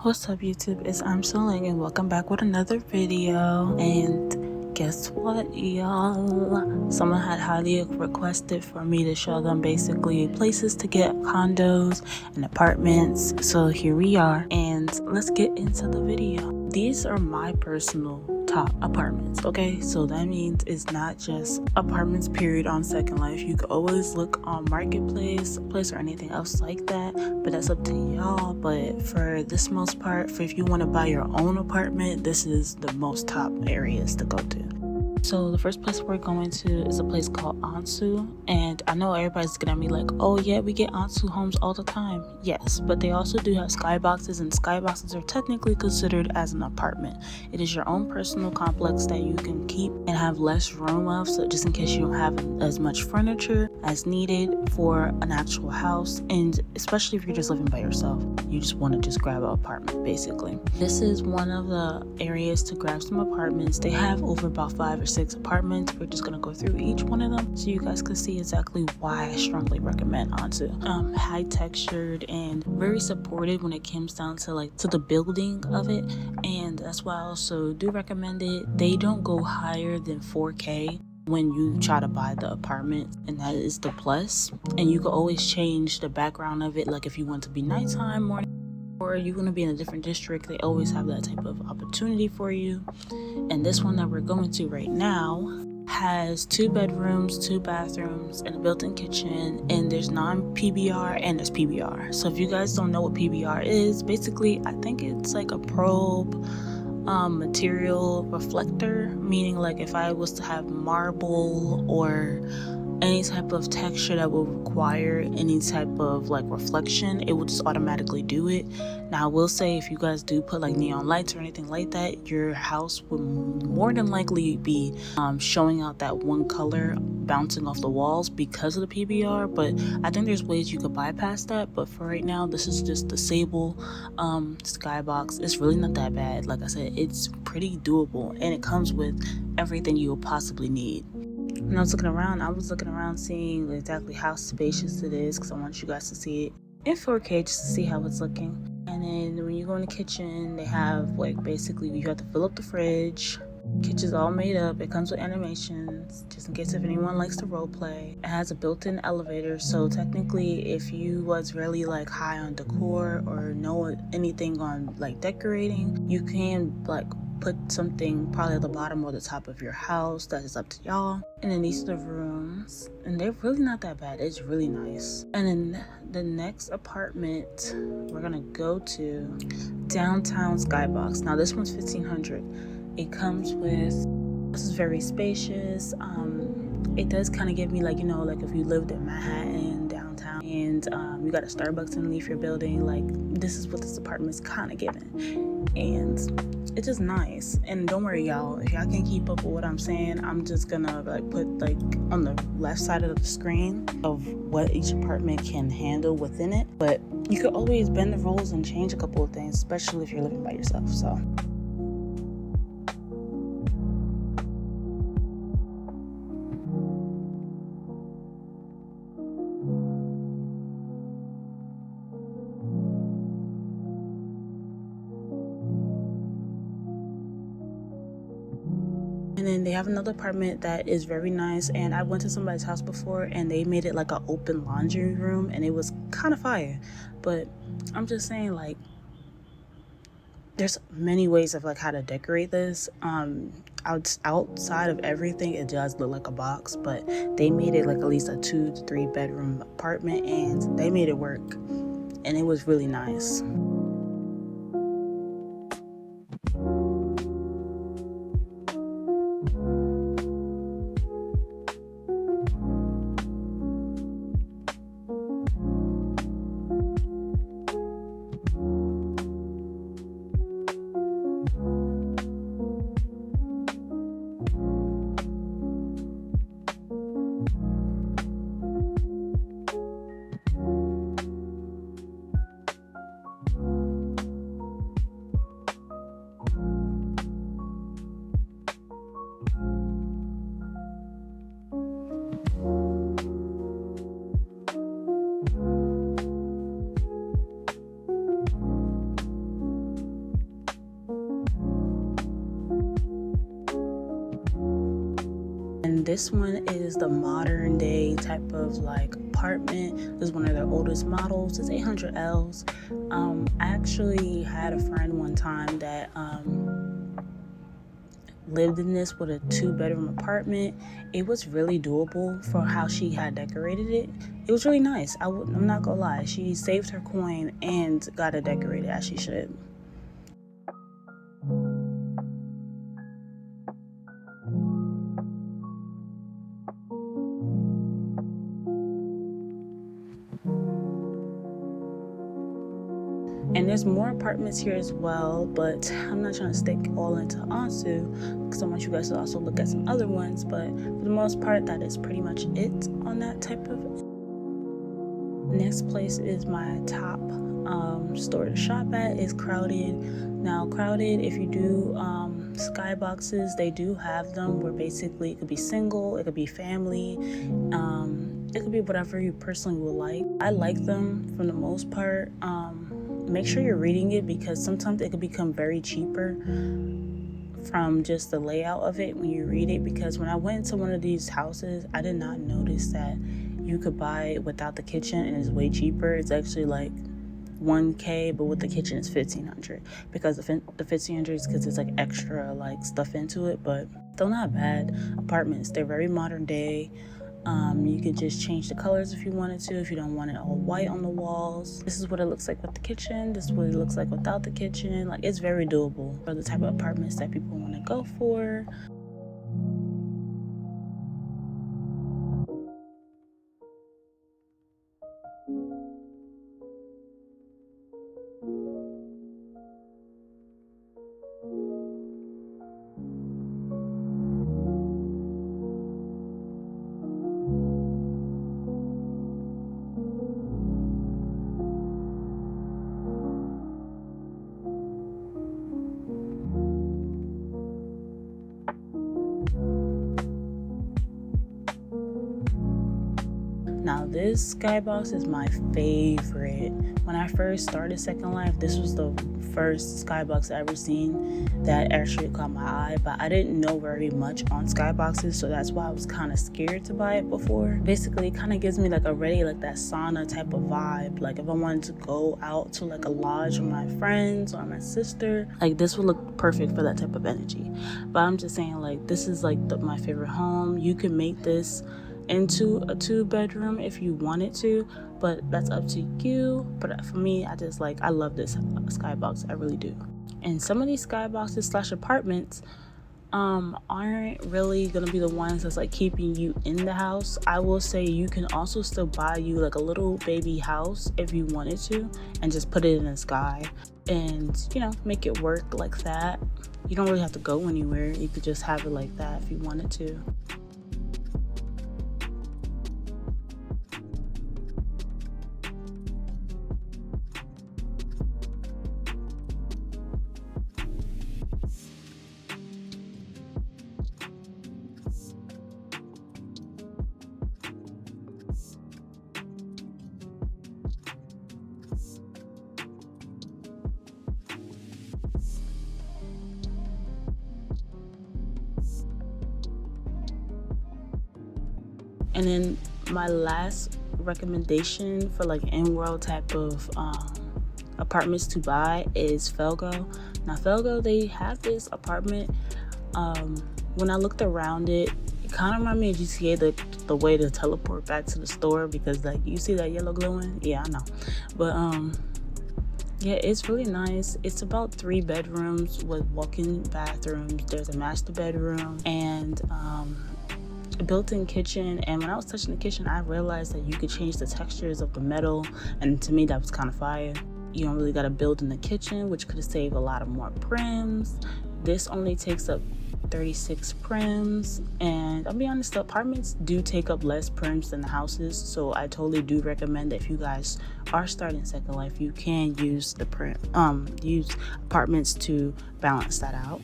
What's up YouTube, it's Onsu Ling and welcome back with another video. And guess what y'all, someone had highly requested for me to show them basically places to get condos and apartments. So here we are, and let's get into the video. These are my personal top apartments, okay? So that means it's not just apartments period on Second Life. You could always look on Marketplace or anything else like that, but that's up to y'all. But for this most part, for if you want to buy your own apartment, this is the most top areas to go to. So the first place we're going to is a place called Onsu, and I know everybody's gonna be like, oh yeah, we get Onsu homes all the time. Yes, but they also do have skyboxes, and skyboxes are technically considered as an apartment. It is your own personal complex that you can keep and have less room of, so just in case you don't have as much furniture as needed for an actual house, and especially if you're just living by yourself, you just want to just grab an apartment basically. This is one of the areas to grab some apartments. They have over about 5 or 6 apartments. We're just gonna go through each one of them so you guys can see exactly why I strongly recommend Onsu. High textured and very supportive when it comes down to the building of it, and that's why I also do recommend it. They don't go higher than 4K when you try to buy the apartment, and that is the plus. And you can always change the background of it, like if you want to be nighttime, morning, or you're going to be in a different district, they always have that type of opportunity for you. And this one that we're going to right now has 2 bedrooms, 2 bathrooms, and a built-in kitchen, and there's non-PBR and there's PBR. So if you guys don't know what PBR is, basically I think it's like a probe material reflector, meaning like if I was to have marble or any type of texture that will require any type of reflection, it will just automatically do it. Now I will say, if you guys do put neon lights or anything like that, your house will more than likely be showing out that one color bouncing off the walls because of the PBR, but I think there's ways you could bypass that. But for right now, this is just the Sable skybox. It's really not that bad. Like I said, it's pretty doable, and it comes with everything you will possibly need. When I was looking around seeing exactly how spacious it is, because I want you guys to see it in 4K just to see how it's looking. And then when you go in the kitchen, they have basically you have to fill up the fridge. Kitchen's all made up. It comes with animations, just in case if anyone likes to role play. It has a built-in elevator, so technically if you was really high on decor or know anything on decorating, you can put something probably at the bottom or the top of your house. That is up to y'all. And then these are the rooms, and they're really not that bad. It's really nice. And then the next apartment we're gonna go to, downtown skybox. Now this one's $1,500. It comes with, this is very spacious. It does kind of give me if you lived in Manhattan downtown and you got a Starbucks underneath your building, this is what this apartment's kind of giving. And it's just nice. And don't worry y'all, if y'all can't keep up with what I'm saying, I'm just gonna put on the left side of the screen of what each apartment can handle within it. But you could always bend the rules and change a couple of things, especially if you're living by yourself. So and then they have another apartment that is very nice, and I went to somebody's house before and they made it an open laundry room, and it was kind of fire. But I'm just saying, there's many ways of how to decorate this. Outside of everything, it does look like a box, but they made it at least a 2 to 3 bedroom apartment, and they made it work, and it was really nice. this one is the modern day type of like apartment. This is one of their oldest models. It's 800Ls. I actually had a friend one time that lived in this with a 2-bedroom apartment. It was really doable for how she had decorated it. It was really nice. I'm not gonna lie. She saved her coin and got it decorated as she should. And there's more apartments here as well, but I'm not trying to stick all into Onsu because I want you guys to also look at some other ones. But for the most part, that is pretty much it on that type of. Next place is my top store to shop at is Crowded. Now Crowded, if you do skyboxes, they do have them where basically it could be single, it could be family, it could be whatever you personally would like. I like them for the most part. Make sure you're reading it because sometimes it could become very cheaper from just the layout of it when you read it. Because when I went into one of these houses, I did not notice that you could buy it without the kitchen and it's way cheaper. It's actually like $1K, but with the kitchen it's $1,500 because the $1,500 is because it's like extra like stuff into it, but still not bad apartments. They're very modern day. You could just change the colors if you wanted to, if you don't want it all white on the walls. This is what it looks like with the kitchen. This is what it looks like without the kitchen. Like, it's very doable for the type of apartments that people want to go for. Now this skybox is my favorite. When I first started Second Life, this was the first skybox I ever seen that actually caught my eye, but I didn't know very much on skyboxes, so that's why I was kind of scared to buy it before. Basically, it kind of gives me like already like that sauna type of vibe. Like if I wanted to go out to like a lodge with my friends or my sister, like this would look perfect for that type of energy. But I'm just saying, like, this is like my favorite home. You can make this into a 2-bedroom if you wanted to, but that's up to you. But for me, I love this skybox. I really do. And some of these skyboxes / apartments aren't really gonna be the ones that's like keeping you in the house. I will say you can also still buy you like a little baby house if you wanted to and just put it in the sky and, you know, make it work like that. You don't really have to go anywhere. You could just have it like that if you wanted to. And then my last recommendation for like in-world type of apartments to buy is Felgo. Now Felgo, they have this apartment. When I looked around it, it kind of reminded me of GTA, the way to teleport back to the store, because like you see that yellow glowing. Yeah, I know, but yeah, it's really nice. It's about 3 bedrooms with walk-in bathrooms. There's a master bedroom and a built-in kitchen. And when I was touching the kitchen, I realized that you could change the textures of the metal, and to me that was kind of fire. You don't really got to build in the kitchen, which could save a lot of more prims. This only takes up 36 prims, and I'll be honest, the apartments do take up less prims than the houses, so I totally do recommend that if you guys are starting Second Life, you can use the use apartments to balance that out.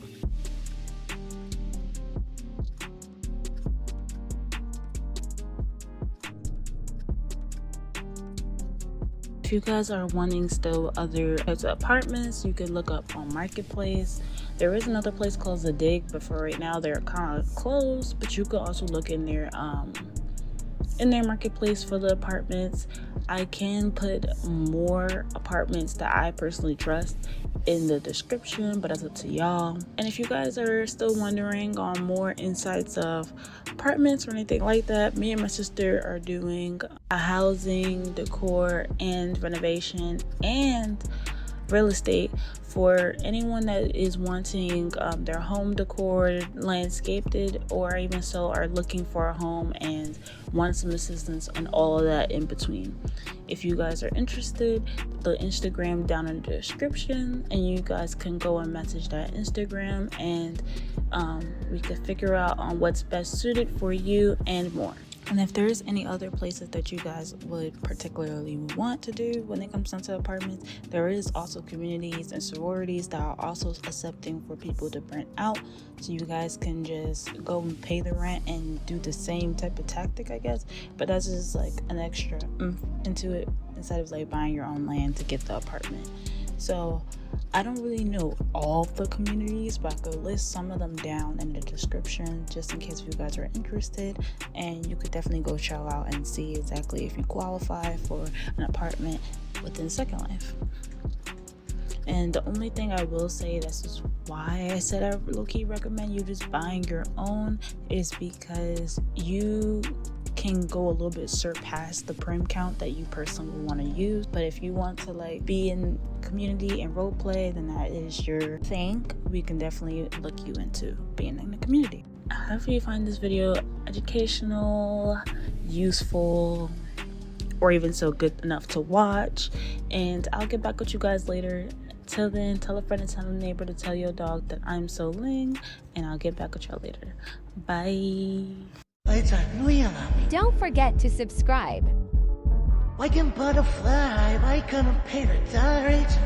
If you guys are wanting still other types of apartments, you can look up on Marketplace. There is another place called The Dig, but for right now they're kind of closed. But you could also look in their marketplace for the apartments. I can put more apartments that I personally trust in the description, but that's up to y'all. And if you guys are still wondering on more insights of apartments or anything like that, me and my sister are doing a housing, decor, and renovation and real estate for anyone that is wanting their home decor, landscaped, or even so are looking for a home and want some assistance on all of that in between. If you guys are interested, the Instagram down in the description, and you guys can go and message that Instagram, and we could figure out on what's best suited for you and more. And if there's any other places that you guys would particularly want to do when it comes down to apartments, there is also communities and sororities that are also accepting for people to rent out. So you guys can just go and pay the rent and do the same type of tactic, I guess. But that's just like an extra into it instead of like buying your own land to get the apartment. So I don't really know all the communities, but I could list some of them down in the description just in case if you guys are interested, and you could definitely go check out and see exactly if you qualify for an apartment within Secondlife. And the only thing I will say, this is why I said I low-key recommend you just buying your own, is because you can go a little bit surpass the prim count that you personally want to use. But if you want to like be in community and role play, then that is your thing. We can definitely look you into being in the community. Hopefully you find this video educational, useful, or even so good enough to watch, and I'll get back with you guys later. Till then, tell a friend and tell a neighbor to tell your dog that I'm so ling, and I'll get back with y'all later. Bye. Don't forget to subscribe. Like a butterfly, like on a paradise.